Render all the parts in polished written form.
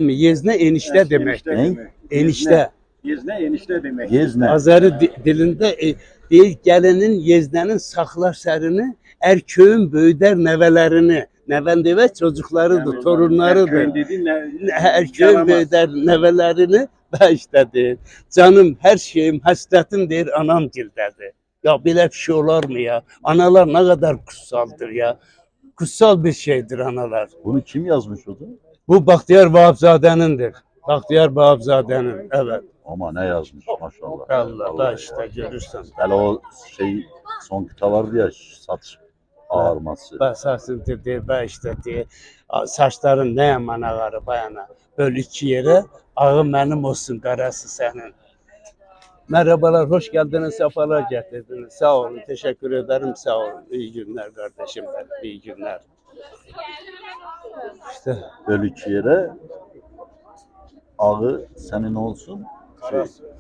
Yezne enişte demek. Enişte. Yezne enişte demek. Yezne. Azeri dilinde değil gelinin yeznenin saklar sərini, erköyün böyüder nevelerini. Neven ve çocuklarıdır, torunlarıdır. Erköyün böyüder nevelerini ve işte deyir. Canım, her şeyim, hasretim deyir anam gildədir. Ya belə bir şey olar mı ya? Analar ne kadar kutsaldır ya. Kutsal bir şeydir analar. Bunu kim yazmış oldu? Bu Bahtiyar Vahapzade'nindir. Bahtiyar Vahapzade'nin, evet. Ama ne yazmış maşallah. Allah da işte görürsen. Hele o şey son kitap vardı ya satış ağarması. Basasın dedi, işte diye. Saçların ne yaman ağarı bayana. Böyle iki yere, ağı benim olsun, karası senin. Merhabalar, hoş geldiniz, sefalar getirdiniz. Sağ olun, teşekkür ederim, sağ olun. İyi günler kardeşim benim, iyi günler. İşte. Böyle iki yere ağı senin olsun.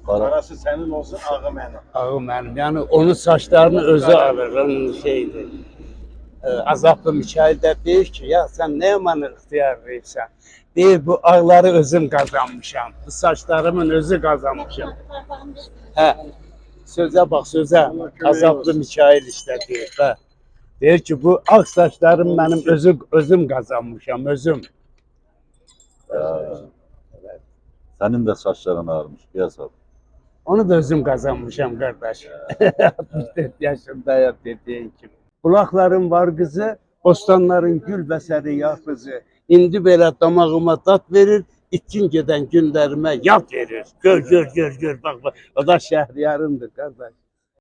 Karası senin olsun, ağı benim. Ağı benim, yani onun saçlarını özü alır, onun şeydi. Azaplı Mikail de deyir ki, ya sen ne yaman ihtiyar verirsen. Deyir, bu ağları özüm kazanmışam, bu saçlarımın özü kazanmışam. He, söze bak söze, Azaplı Mikail işte deyir. He. Deyir ki, bu ağ saçlarım benim özüm kazanmışam, özüm. Senin de saçların ağarmış piyasa. Onu da özüm kazanmışam kardeş. 64 yaşındayım dediğin gibi. Kulakların var kızı, bostanların gül bəsəri yağ kızı. İndi belə damağıma tat verir, itkin gedən günlərime yad verir. Gör, bak. O da Şəhriyarındır kardeş.